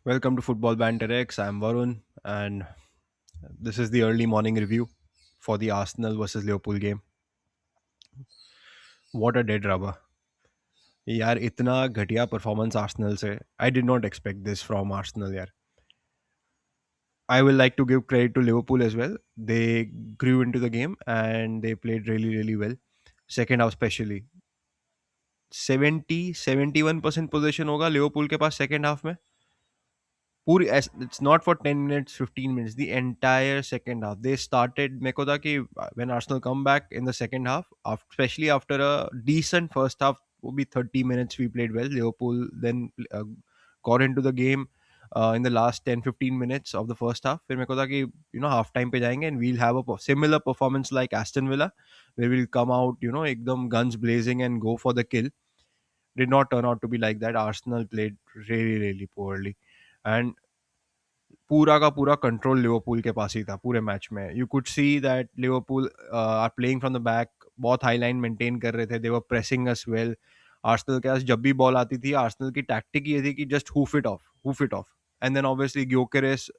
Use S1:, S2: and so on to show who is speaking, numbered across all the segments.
S1: Welcome to Football Banter X. I'm Varun, and this is the early morning review for the Arsenal versus Liverpool game. What a dead rubber! यार इतना घटिया performance Arsenal से I did not expect this from Arsenal यार. I will like to give credit to Liverpool as well. They grew into the game and they played really well. Second half especially. 71% position होगा Liverpool के पास second half में. पूरी it's not for 10 minutes 15 minutes, the entire second half they started. मेरे को था कि when Arsenal come back in the second half, especially after a decent first half, वो भी 30 minutes we played well. Liverpool then got into the game in the last 10-15 minutes of the first half. फिर मेरे को था कि half time पे जाएंगे and we'll have a similar performance like Aston Villa, where we'll come out एकदम guns blazing and go for the kill. Did not turn out to be like that. Arsenal played really poorly, and पूरा का पूरा control Liverpool के पास ही था पूरे match में. You could see that Liverpool are playing from the back. बहुत high line maintain कर रहे थे. They were pressing us well. Arsenal के पास जब भी बॉल आती थी, आर्सेनल की टैक्टिक ये थी कि just hoof it off. And then obviously Gyokeres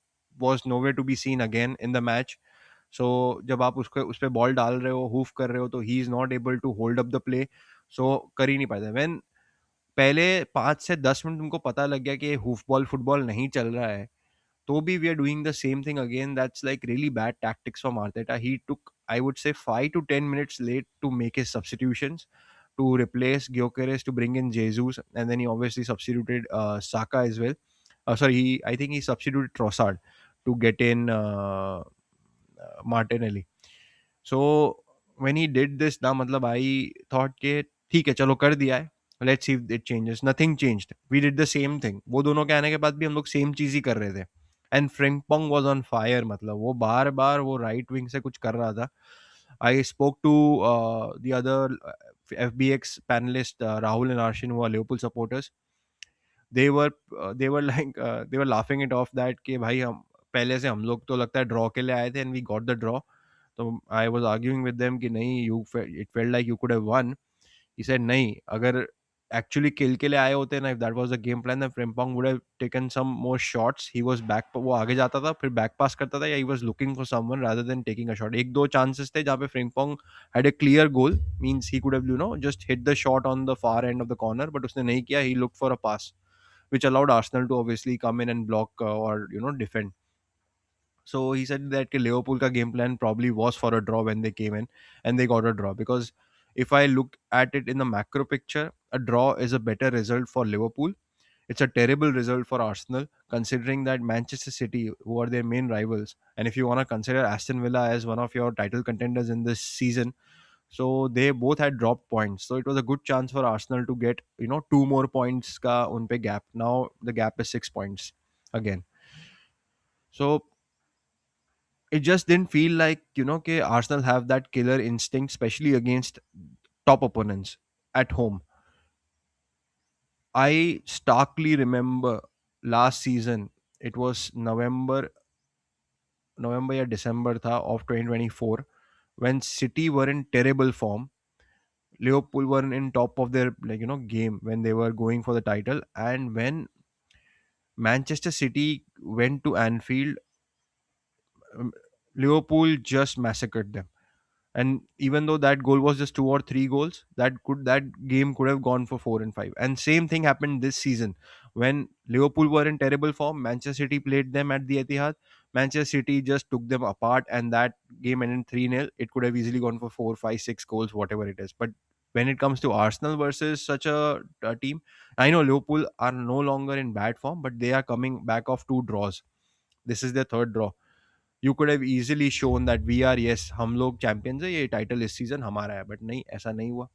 S1: was nowhere to be seen again in the match. So जब आप उसको उस पर बॉल डाल रहे हो, हुफ कर रहे हो, तो he is not able to hold up the play. So कर ही नहीं पाते. व्हेन पहले 5 से 10 मिनट उनको पता लग गया कि हुफ बॉल फुटबॉल नहीं चल रहा है, तो भी we are doing the same thing again. That's like really bad tactics from Arteta. He took, I would say, 5 to 10 minutes late to make his substitutions to replace Gyökeres, to bring in Jesus, and then he obviously substituted Saka as well. Sorry, I think he substituted Trossard to get in Martinelli. So when he did this ना, मतलब I thought कि ठीक है, चलो कर दिया है, let's see if it changes. Nothing changed. We did the same thing. वो दोनों के आने के बाद भी हम लोग सेम चीज ही कर रहे थे. And Frimpong was on fire. मतलब वो बार बार वो राइट विंग से कुछ कर रहा था. I spoke to the other FBX panellist Rahul and Arshin, who are Liverpool supporters. They were laughing it off that कि भाई हम पहले से हम लोग तो लगता है ड्रॉ के लिए आए थे, and we got the draw. तो I was arguing with them कि नहीं, you it felt like you could have won. He said नहीं, अगर एक्चुअली किल के लिए आए होते ना, if that was the game plan, then Frimpong would have taken some more shots. He was back, वो आगे जाता था, फिर बैक पास करता था, या he was looking for someone rather than taking a shot. एक दो चांसेस थे जहाँ पे Frimpong had a clear goal, means he could have just hit the shot on the far end of the corner, but उसने नहीं किया. He looked for a pass which allowed Arsenal to obviously come in and block or defend. So he said that Liverpool ka game plan probably was for a draw when they came in, and they got a draw. Because if I look at it in the macro picture, a draw is a better result for Liverpool. It's a terrible result for Arsenal, considering that Manchester City, who are their main rivals, and if you want to consider Aston Villa as one of your title contenders in this season, so they both had dropped points. So it was a good chance for Arsenal to get 2 more points ka unpe gap. Now the gap is 6 points again. So it just didn't feel like कि Arsenal have that killer instinct, especially against top opponents at home. I starkly remember last season, it was November या December था of 2024, when City were in terrible form. Liverpool were in top of their game when they were going for the title, and when Manchester City went to Anfield, um, Liverpool just massacred them. And even though that goal was just 2 or 3 goals, that game could have gone for 4 and 5. And same thing happened this season when Liverpool were in terrible form. Manchester City played them at the Etihad. Manchester City just took them apart, and that game ended 3-0. It could have easily gone for 4, 5, 6 goals, whatever it is. But when it comes to Arsenal versus such a team, I know Liverpool are no longer in bad form, but they are coming back off 2 draws. This is their third draw. You could have easily shown that we are, yes, हम लोग champions है, ये title इस season हमारा है. But नहीं, ऐसा नहीं हुआ.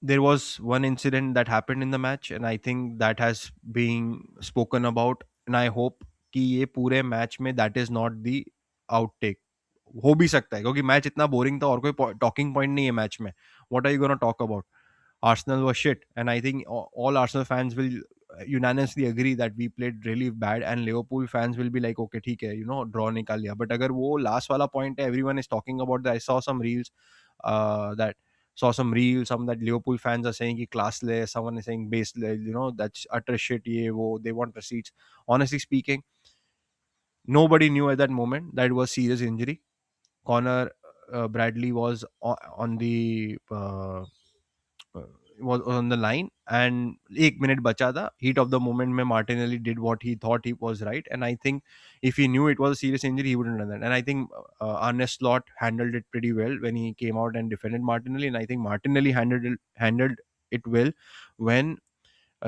S1: There was one incident that happened in the match, and I think that has been spoken about, and I hope कि ये पूरे मैच में that is not the outtake. हो भी सकता है क्योंकि मैच इतना बोरिंग था और कोई टॉकिंग पॉइंट नहीं है मैच में. What are you gonna talk about? Arsenal was shit, and I think all Arsenal fans will unanimously agree that we played really bad, and Liverpool fans will be like, okay, ठीक है, draw निकाल लिया. But अगर वो last वाला point है, everyone is talking about that. I saw some reels that saw some reels, some that Liverpool fans are saying he classless, someone is saying baseless, that's utter shit, ye wo, they want receipts. Honestly speaking, nobody knew at that moment that it was serious injury. Connor Bradley on the uh, was on the line, and 1 minute बचा था. Heat of the moment में Martinelli did what he thought he was right, and I think if he knew it was a serious injury, he wouldn't have done that. And I think Arne Slot handled it pretty well when he came out and defended Martinelli, and I think Martinelli handled it well when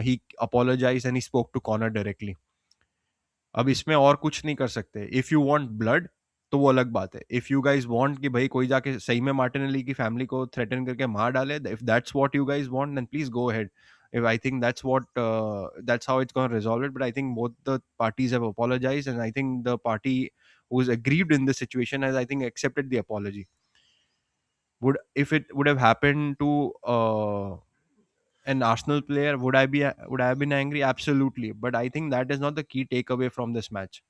S1: he apologized and he spoke to Connor directly. अब इसमें और कुछ नहीं कर सकते. If you want blood तो वो अलग बात है. इफ यू गाइस वांट कि भाई कोई जाके सही में मार्टिनेली की फैमिली को थ्रेटन करके मार डाले, if that's what you guys want, then please go ahead. If I think that's how it's going to resolve it. But I think both the parties have apologized, and I think the party who's aggrieved in this situation has, I think, accepted the apology. Would If it would have happened to an Arsenal player, would I have been angry? Absolutely. But I think that is not the key takeaway from this match.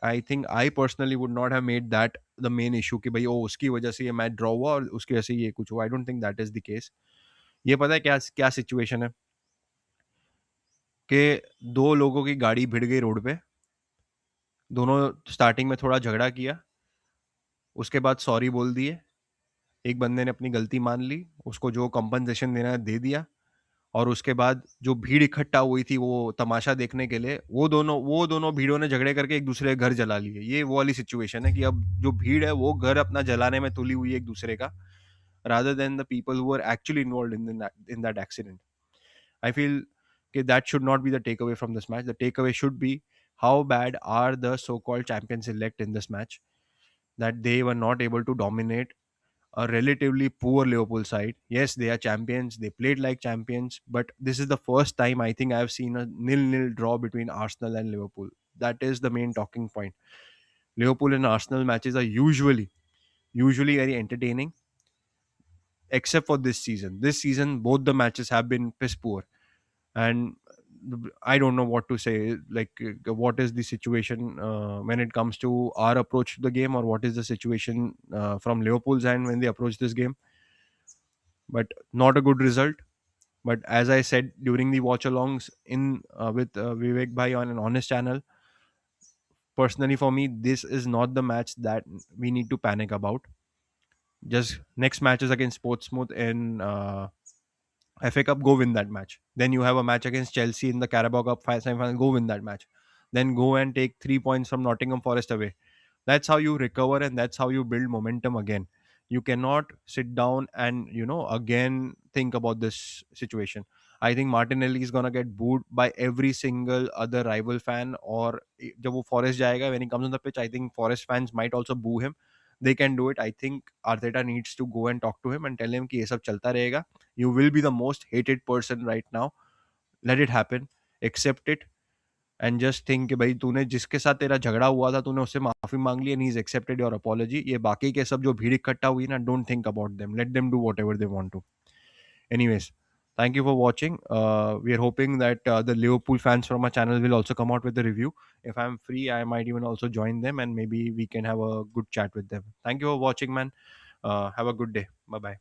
S1: I think I personally would not have made that the main issue कि भाई ओ उसकी वजह से ये match draw हुआ और उसकी वजह से ये कुछ हुआ. I don't think that is the case. ये पता है क्या क्या सिचुएशन है कि दो लोगों की गाड़ी भिड़ गई रोड पे. दोनों स्टार्टिंग में थोड़ा झगड़ा किया, उसके बाद सॉरी बोल दिए. एक बंदे ने अपनी गलती मान ली, उसको जो कंपनसेशन देना है दे दिया, और उसके बाद जो भीड़ इकट्ठा हुई थी वो तमाशा देखने के लिए, वो दोनों भीड़ों ने झगड़े करके एक दूसरे के घर जला लिए. ये वो वाली सिचुएशन है कि अब जो भीड़ है वो घर अपना जलाने में तुली हुई है एक दूसरे का, rather than the people who were actually involved in that accident. I feel that should not be the takeaway from this match. The takeaway should be how bad are the so-called champions elect in this match, that they were not able to dominate a relatively poor Liverpool side. Yes, they are champions. They played like champions, but this is the first time I think I've seen a nil-nil draw between Arsenal and Liverpool. That is the main talking point. Liverpool and Arsenal matches are usually very entertaining, except for this season. This season, both the matches have been piss poor, and I don't know what to say. Like, what is the situation when it comes to our approach to the game, or what is the situation from Liverpool's end when they approach this game? But not a good result. But as I said during the watch alongs in with Vivek Bhai on an honest channel, personally for me, this is not the match that we need to panic about. Just next matches against Portsmouth in FA Cup, go win that match. Then you have a match against Chelsea in the Carabao Cup semi-final, go win that match. Then go and take 3 points from Nottingham Forest away. That's how you recover, and that's how you build momentum again. You cannot sit down and again think about this situation. I think Martinelli is gonna get booed by every single other rival fan. Or जब वो Forest जाएगा, when he comes on the pitch, I think Forest fans might also boo him. They can do it. I think Arteta needs to go and talk to him and tell him कि ये सब चलता रहेगा. You will be the most hated person right now. Let it happen. Accept it. And just think कि भाई तूने जिसके साथ तेरा झगड़ा हुआ था तूने उससे माफी मांग ली, and he is accepted your apology. ये बाकी के सब जो भीड़ इकट्ठा हुई ना, don't think about them, let them do whatever they want to. Anyways, thank you for watching. We are hoping that the Liverpool fans from our channel will also come out with a review. If I'm free, I might even also join them, and maybe we can have a good chat with them. Thank you for watching, man. Have a good day. Bye bye.